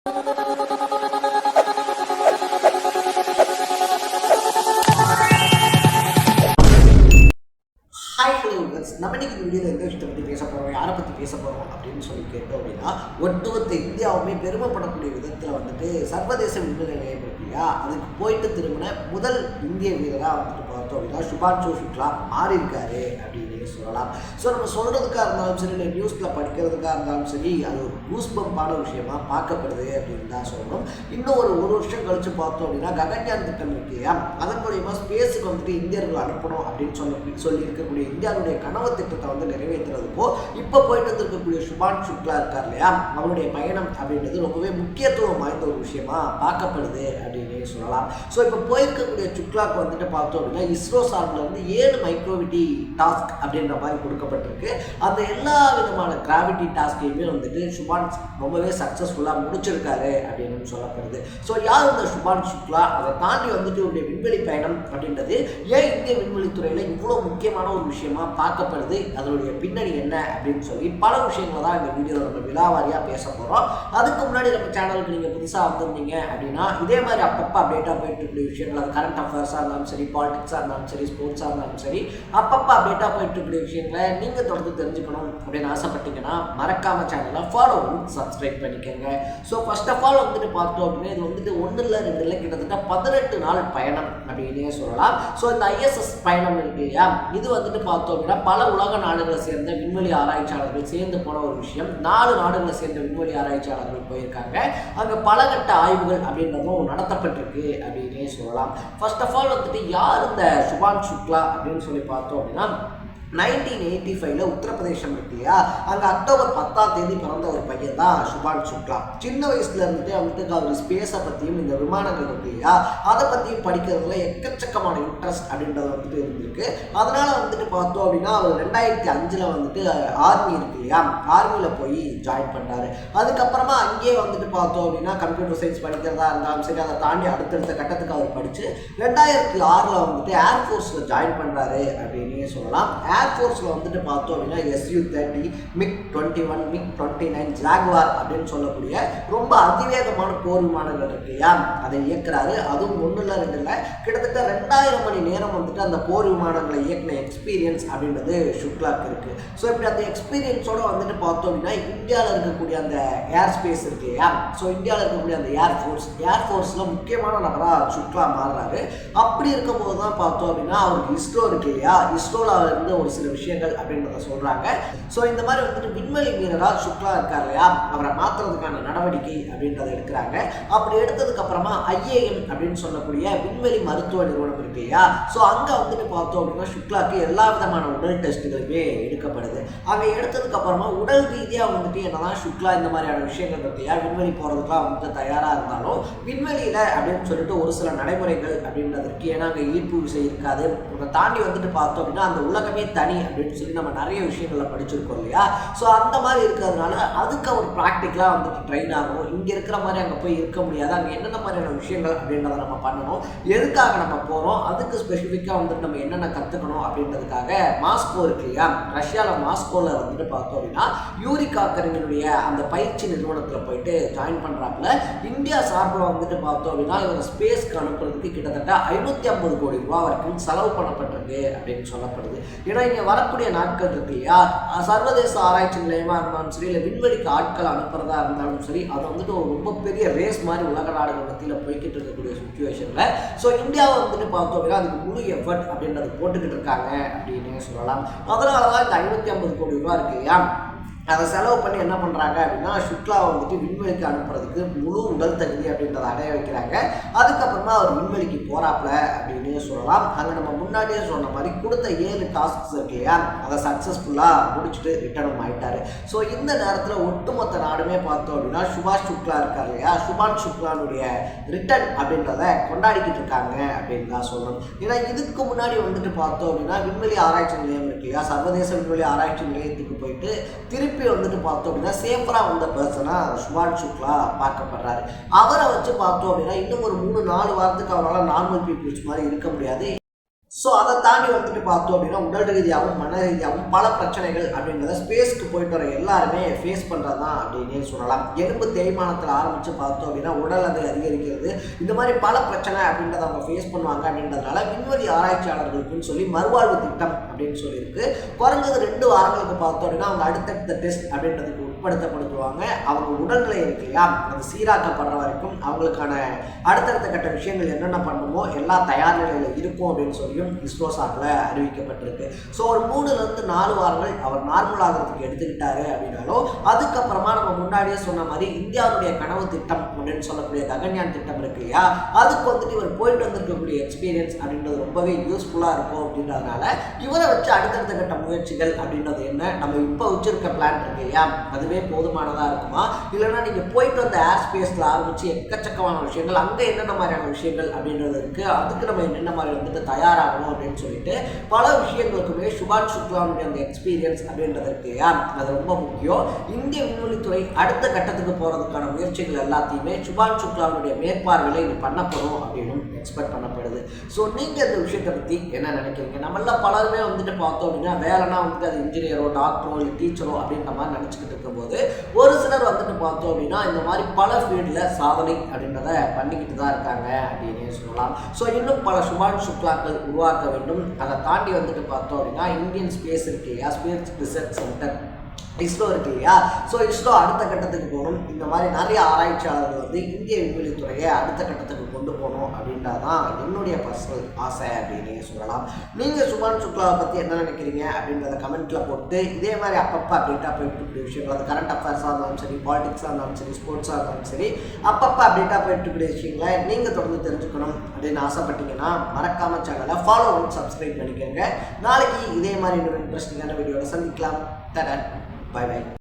நம்ம இன்னைக்கு இந்த வீடியோவில் எந்த விஷயத்தை பற்றி பேச போகிறோம், யாரை பற்றி பேச போகிறோம் அப்படின்னு சொல்லி கேட்டோம் அப்படின்னா, ஒட்டுமொத்த இந்தியாவுமே பெருமைப்படக்கூடிய விதத்தில் வந்துட்டு சர்வதேச விண்வெளி நிலையம் இருக்கு இல்லையா, அதுக்கு போயிட்டு திரும்பின முதல் இந்திய வீரராக வந்துட்டு பார்த்தோம் அப்படின்னா சுபான்ஷு சுக்லா மாறி இருக்காரு அப்படின்னு சொல்லலாம். ஸோ நம்ம சொல்கிறதுக்காக இருந்தாலும் சரி, இல்லை நியூஸில் படிக்கிறதுக்காக இருந்தாலும் சரி, அது ஒரு கூஸ்பம்பான விஷயமா பார்க்கப்படுது அப்படின்னு தான் சொல்லணும். இன்னும் ஒரு வருஷம் கழிச்சு பார்த்தோம் அப்படின்னா ககன்யான் திட்டம் இருக்கு இல்லையா, அதன் மூலியமாக ஸ்பேஸுக்கு வந்துட்டு இந்தியர்கள் அனுப்பணும் அப்படின்னு சொல்லி இருக்கக்கூடிய இந்தியாவுடைய கனவு திட்டத்தை வந்து நிறைவேற்றுறதுக்கோ இப்போ போயிட்டு வந்துருக்கக்கூடிய சுபான்ஷு சுக்லா இருக்கார் இல்லையா, அவருடைய பயணம் அப்படின்றது ரொம்பவே முக்கியத்துவம் வாய்ந்த ஒரு விஷயமா பார்க்கப்படுது அப்படின்னு சொல்லலாம். ஸோ இப்போ போயிருக்கக்கூடிய சுக்லாக்கு வந்துட்டு பார்த்தோம் அப்படின்னா இஸ்ரோ சார்பில் வந்து 7 மைக்ரோவிட்டி டாஸ்க் அப்படின்ற மாதிரி கொடுக்கப்பட்டிருக்கு. அந்த எல்லா விதமான கிராவிட்டி டாஸ்கையுமே வந்துட்டு சுபான்ஷ் ரொம்பவே சக்ஸஸ்ஃபுல்லாக முடிச்சிருக்காரு அப்படின்னு சொல்லப்படுது. ஸோ யார் இந்த சுபான்ஷு சுக்லா, அதை தாண்டி வந்துட்டு இவருடைய விண்வெளி பயணம் அப்படின்றது ஏன் இந்திய விண்வெளித்துறையில் இவ்வளோ முக்கியமான ஒரு விஷயமா பார்க்கப்படுது, அதனுடைய பின்னணி என்ன அப்படின்னு சொல்லி பல விஷயங்களை தான் இந்த வீடியோவில் நம்ம விலாவாரியாக பேச போகிறோம். அதுக்கு முன்னாடி நம்ம சேனலுக்கு நீங்கள் புதுசாக வந்திருந்தீங்க அப்படின்னா இதே மாதிரி அப்பப்போ அப்டேட்டாக போயிட்டு இருக்கிற விஷயங்கள், அது கரண்ட் அஃபேர்ஸாக இருந்தாலும் சரி, பாலிடிக்ஸாக இருந்தாலும் சரி, ஸ்போர்ட்ஸாக இருந்தாலும் சரி, அப்பப்போ அப்டேட்டாக போயிட்டு இருக்கிற விஷயங்களை நீங்கள் தொடர்ந்து தெரிஞ்சுக்கணும் அப்படின்னு ஆசைப்பட்டீங்கன்னா மறக்காம சேனலை ஃபாலோ பண்ணி சப்ஸ்கிரைப் பண்ணிக்கோங்க. ஸோ ஃபர்ஸ்ட் ஆஃப் ஆல் வந்துட்டு பார்த்தோம் அப்படின்னா இது வந்துட்டு 1 இல்லை 2 இல்லை கிட்டத்தட்ட 18 நாள் பயணம் அப்படின்னே சொல்லலாம். ஸோ இந்த ஐஎஸ்எஸ் பயணம் இருக்கு இல்லையா, இது வந்துட்டு பார்த்தோம் அப்படின்னா பல உலக நாடுகளை சேர்ந்த விண்வெளி ஆராய்ச்சியாளர்கள் சேர்ந்து போன ஒரு விஷயம். 4 நாடுகளை சேர்ந்த விண்வெளி ஆராய்ச்சியாளர்கள் போயிருக்காங்க. அங்கே பலகட்ட ஆய்வுகள் அப்படின்றதும் நடத்தப்பட்டிருக்கு அப்படின்னே சொல்லலாம். ஃபர்ஸ்ட் ஆஃப் ஆல் வந்துட்டு யார் இந்த சுபான்ஷு சுக்லா அப்படின்னு சொல்லி பார்த்தோம் அப்படின்னா 1985 உத்தரப்பிரதேசம் இருக்கு இல்லையா, அங்கே அக்டோபர் 10ஆம் தேதி பிறந்த ஒரு பையன் தான் சுபான்ஷு சுக்லா. சின்ன வயசுல இருந்துட்டு வந்துட்டு அவர் ஸ்பேஸை பற்றியும் இந்த விமானங்கள் இருக்கு இல்லையா அதை பற்றியும் படிக்கிறதுல எக்கச்சக்கமான இன்ட்ரெஸ்ட் அப்படின்றது வந்துட்டு இருந்திருக்கு. அதனால வந்துட்டு பார்த்தோம் அப்படின்னா அவர் 2005 வந்துட்டு ஆர்மி இருக்கு இல்லையா, ஆர்மியில் போய் ஜாயின் பண்ணுறாரு. அதுக்கப்புறமா அங்கேயே வந்துட்டு பார்த்தோம் அப்படின்னா கம்ப்யூட்டர் சயின்ஸ் படிக்கிறதா இருந்தாலும் சரி, அதை தாண்டி அடுத்தடுத்த கட்டத்துக்கு அவர் படித்து 2006 வந்துட்டு ஏர்ஃபோர்ஸில் ஜாயின் பண்ணுறாரு அப்படின்னு சொல்லலாம். ஏர்ஃபோர்ஸில் வந்துட்டு பார்த்தோம் அப்படின்னா SU-30, MiG-21, MiG-29, ஜாகுவார் அப்படின்னு சொல்லக்கூடிய ரொம்ப அதிவேகமான போர் விமானங்கள் இருக்கு இல்லையா, அதை இயக்குறாரு. அதுவும் 1 இல்லை 2 இல்லை கிட்டத்தட்ட 2000 மணி நேரம் வந்துட்டு அந்த போர் விமானங்களை இயக்கின எக்ஸ்பீரியன்ஸ் அப்படின்றது சுக்லாக்கு இருக்கு. ஸோ இப்படி அந்த எக்ஸ்பீரியன்ஸோட வந்துட்டு பார்த்தோம் அப்படின்னா இந்தியாவில் இருக்கக்கூடிய அந்த ஏர் ஸ்பேஸ் இருக்கு இல்லையா, ஸோ இந்தியாவில் இருக்கக்கூடிய அந்த ஏர்ஃபோர்ஸில் முக்கியமான நபராக சுக்லா மாறுறாரு. அப்படி இருக்கும்போது தான் பார்த்தோம் அப்படின்னா அவருக்கு இஸ்ரோ இருக்கு இல்லையா, இஸ்ரோவில் அவர் இருந்து ஒரு சில விஷயங்கள் அப்படின்றத சொல்றாங்க. ஸோ இந்த மாதிரி வந்துட்டு விண்வெளி வீரராக சுக்லா இருக்கார் இல்லையா, அவரை மாற்றுறதுக்கான நடவடிக்கை அப்படின்றத எடுக்கிறாங்க. அப்படி எடுத்ததுக்கு அப்புறமா IAM அப்படின்னு சொல்லக்கூடிய விண்வெளி மருத்துவ நிறுவனம் இருக்கு இல்லையா, ஸோ அங்கே வந்துட்டு பார்த்தோம் அப்படின்னா சுக்லாக்கு எல்லா விதமான உடல் டெஸ்ட்டுகளுமே எடுக்கப்படுது. அங்கே எடுத்ததுக்கு அப்புறமா உடல் ரீதியாக வந்துட்டு என்னதான் சுக்லா இந்த மாதிரியான விஷயங்கள் இருக்கு இல்லையா, விண்வெளி போகிறதுக்குலாம் வந்துட்டு தயாராக இருந்தாலும் விண்வெளியில் அப்படின்னு சொல்லிட்டு ஒரு சில நடைமுறைகள் அப்படின்றதுக்கு, ஏன்னா அங்கே ஈர்ப்பு விசை இருக்காது, அதை தாண்டி வந்துட்டு பார்த்தோம் அப்படின்னா அந்த உலகமே தனி அப்படின்னு சொல்லி நம்ம நிறைய விஷயங்களை படிச்சிருக்கோம் இல்லையா. ஸோ அந்த மாதிரி இருக்கிறதுனால அதுக்கு அவர் ப்ராக்டிக்கலாக வந்துட்டு ட்ரெயின் ஆகணும். இங்கே இருக்கிற மாதிரி அங்கே போய் இருக்க முடியாது, அங்கே என்னென்ன மாதிரியான விஷயங்கள் அப்படின்றத நம்ம பண்ணணும், எதுக்காக நம்ம போகிறோம், அதுக்கு ஸ்பெசிஃபிக்காக வந்துட்டு நம்ம என்னென்ன கற்றுக்கணும் அப்படின்றதுக்காக மாஸ்கோ இருக்கு இல்லையா, ரஷ்யாவில் மாஸ்கோவில் வந்துட்டு பார்த்தோம் அப்படின்னா யூரி காக்கரினுடைய அந்த பயிற்சி நிறுவனத்தில் போயிட்டு ஜாயின் பண்ணுறாப்புல. இந்தியா சார்பில் வந்துட்டு பார்த்தோம் அப்படின்னா இவங்க ஸ்பேஸ்க்கு அனுப்புறதுக்கு கிட்டத்தட்ட 550 கோடி ரூபா வரைக்கும் செலவு பண்ணப்பட்டிருக்கு அப்படின்னு சொல்லப்படுது. ஏன்னா இங்கே வரக்கூடிய நாட்கள் இருக்கு இல்லையா, சர்வதேச ஆராய்ச்சி நிலையமாக இருந்தாலும் சரி, இல்லை விண்வெளிக்கு ஆட்கள் அனுப்புறதா இருந்தாலும் சரி, அது வந்துட்டு ஒரு ரொம்ப பெரிய ரேஸ் மாதிரி உலக நாடுகள் மத்தியில் போய்கிட்டு இருக்கக்கூடிய சுச்சுவேஷனில் ஸோ இந்தியாவை வந்துட்டு பார்த்தோம் அப்படின்னா அதுக்கு முழு எஃபர்ட் அப்படின்றது போட்டுக்கிட்டு இருக்காங்க அப்படின்னு சொல்லலாம். அதனால தான் இந்த 550 கோடி ரூபா இருக்கு இல்லையா, அதை செலவு பண்ணி என்ன பண்ணுறாங்க அப்படின்னா சுக்லாவை வந்துட்டு விண்வெளிக்கு அனுப்புறதுக்கு முழு உடல் தகுதி அப்படின்றத அடைய வைக்கிறாங்க. அதுக்கப்புறமா அவர் விண்வெளிக்கு போகிறாப்புல அப்படின்னு சொல்லலாம். அங்கே நம்ம முன்னாடியே சொன்ன மாதிரி கொடுத்த 7 டாஸ்க்ஸ் இருக்கு இல்லையா, அதை சக்ஸஸ்ஃபுல்லாக முடிச்சுட்டு ரிட்டர்னும் ஆகிட்டார். ஸோ இந்த நேரத்தில் ஒட்டுமொத்த நாடுமே பார்த்தோம் அப்படின்னா சுபாஷ் சுக்லா இருக்கார் இல்லையா, சுபான்ஷு சுக்லானுடைய ரிட்டர்ன் அப்படின்றத கொண்டாடிக்கிட்டு இருக்காங்க அப்படின்னு தான் சொல்லணும். ஏன்னா இதுக்கு முன்னாடி வந்துட்டு பார்த்தோம் அப்படின்னா விண்வெளி ஆராய்ச்சி நிலையம் இருக்கு இல்லையா, சர்வதேச விண்வெளி ஆராய்ச்சி நிலையத்துக்கு போயிட்டு திருப்பி வந்துட்டு பார்த்தோம் அப்படின்னா சேஃபராக வந்த பர்சனாக சுபான்ஷு சுக்லா பார்க்கப்படுறாரு. அவரை வச்சு பார்த்தோம் அப்படின்னா இன்னும் ஒரு 3-4 வாரத்துக்கு அவரால் நார்மல் பீப்புள்ஸ் மாதிரி இருக்க முடியாது. ஸோ அதை தாண்டி வந்துட்டு பார்த்தோம் அப்படின்னா உடல் ரீதியாகவும் மன ரீதியாகவும் பல பிரச்சனைகள் அப்படின்றத ஸ்பேஸ்க்கு போயிட்டு வர எல்லாருமே ஃபேஸ் பண்ணுறது தான் அப்படின்னே சொல்லலாம். எலும்பு தேய்மானத்தில் ஆரம்பித்து பார்த்தோம் அப்படின்னா உடல் அது அதிகரிக்கிறது, இந்த மாதிரி பல பிரச்சனை அப்படின்றத அவங்க ஃபேஸ் பண்ணுவாங்க. அப்படின்றதுனால விண்வெளி ஆராய்ச்சியாளர்களுக்குன்னு சொல்லி மறுவாழ்வு திட்டம் அப்படின்னு சொல்லியிருக்கு. குறைஞ்சது 2 வாரங்களுக்கு பார்த்தோம் அப்படின்னா அவங்க அடுத்தடுத்த டெஸ்ட் அப்படின்றதுக்கு உட்படுத்தப்படுத்துவாங்க. அவங்க உடல்நிலை இருக்கு இல்லையா, அது சீராக்கப்படுற வரைக்கும் அவங்களுக்கான அடுத்தடுத்த கட்ட விஷயங்கள் என்னென்ன பண்ணுமோ எல்லா தயார் நிலையில் இருக்கும் அப்படின்னு சொல்லியும் இஸ்ரோ சார்பில் அறிவிக்கப்பட்டிருக்கு. ஸோ ஒரு 3லேருந்து 4 வாரங்கள் அவர் நார்மல் ஆகிறதுக்கு எடுத்துக்கிட்டாரு அப்படின்னாலும் அதுக்கப்புறமா நம்ம முன்னாடியே சொன்ன மாதிரி இந்தியாவுடைய கனவு திட்டம் அப்படின்னு சொல்லக்கூடிய ககன்யான் திட்டம் இருக்கு இல்லையா, அதுக்கு வந்துட்டு இவர் போயிட்டு வந்திருக்கக்கூடிய எக்ஸ்பீரியன்ஸ் அப்படின்றது ரொம்பவே யூஸ்ஃபுல்லாக இருக்கும். அப்படின்றதுனால இவரை வச்சு அடுத்தடுத்த கட்ட முயற்சிகள் அப்படின்றது என்ன, நம்ம இப்போ வச்சிருக்க பிளான் இருக்கு இல்லையா, அதுவே போதுமானதாக இருக்குமா, இல்லைன்னா நீங்கள் போயிட்டு வந்த ஏர் ஸ்பேஸில் ஆரம்பித்து எக்கச்சக்கமான விஷயங்கள் அங்கே என்னென்ன மாதிரியான விஷயங்கள் அப்படின்றது இருக்குது, அதுக்கு நம்ம என்னென்ன மாதிரி வந்துட்டு தயாராகணும் அப்படின்னு சொல்லிட்டு பல விஷயங்களுக்குமே சுபாஷ் சுக்லாவுடைய அந்த எக்ஸ்பீரியன்ஸ் அப்படின்றது இருக்கு இல்லையா, அது ரொம்ப முக்கியம். இந்திய விண்வெளித்துறை அடுத்த கட்டத்துக்கு போகிறதுக்கான முயற்சிகள் எல்லாத்தையுமே சுபாஷ் சுக்லாவுடைய மேற்பார்வையில் இது பண்ணப்படும் அப்படின்னு எக்ஸ்பெக்ட் பண்ணப்படுது. ஸோ நீங்கள் இந்த விஷயத்தை பற்றி என்ன நினைக்கிறீங்க? நம்மளாம் பலருமே வந்துட்டு பார்த்தோம் அப்படின்னா வேலைனா வந்துட்டு அது இன்ஜினியரோ டாக்டரோ இல்லை டீச்சரோ அப்படின்ற மாதிரி நினச்சிக்கிட்டு இருக்கும்போது ஒரு சிலர் வந்துட்டு பார்த்தோம் அப்படின்னா இந்த மாதிரி பல ஃபீல்டில் சாதனை அப்படின்றத பண்ணிக்கிட்டு தான் இருக்காங்க அப்படின்னு சொல்லலாம். ஸோ இன்னும் பல சுபாஷ் சுக்லாக்கள் உருவாக்க வேண்டும். அதை தாண்டி வந்துட்டு பார்த்தோம் அப்படின்னா இந்தியன் ஸ்பேஸ் இருக்கு இல்லையா, ஸ்பேஸ் ரிசர்ச் சென்டர் இஸ்ரோ இருக்கு இல்லையா, ஸோ இஸ்ரோ அடுத்த கட்டத்துக்கு போகணும். இந்த மாதிரி நிறைய ஆராய்ச்சியாளர்கள் வந்து இந்திய விண்வெளித்துறையை அடுத்த கட்டத்துக்கு கொண்டு போகணும் அப்படின்றதான் என்னுடைய பர்சனல் ஆசை அப்படின்னு சொல்லலாம். நீங்கள் சுபாஷ் சுக்லாவை பற்றி என்ன நினைக்கிறீங்க அப்படின்றத கமெண்ட்டில் போட்டு இதே மாதிரி அப்பப்போ அப்டேட்டாக போயிட்டு இருக்கக்கூடிய விஷயங்கள், அது கரண்ட் அஃபேர்ஸாக இருந்தாலும் சரி, பாலிடிக்ஸாக இருந்தாலும் சரி, ஸ்போர்ட்ஸாக இருந்தாலும் சரி, அப்பப்போ அப்டேட்டாக போயிட்டு இருக்கக்கூடிய விஷயங்களை நீங்கள் தொடர்ந்து தெரிஞ்சுக்கணும் அப்படின்னு ஆசைப்பட்டீங்கன்னா மறக்காமல் சேனலை ஃபாலோ பண்ணி சப்ஸ்கிரைப் பண்ணிக்கோங்க. நாளைக்கு இதே மாதிரி இன்னொரு இன்ட்ரெஸ்டிங்கான வீடியோவில் சந்திக்கலாம். Bye bye.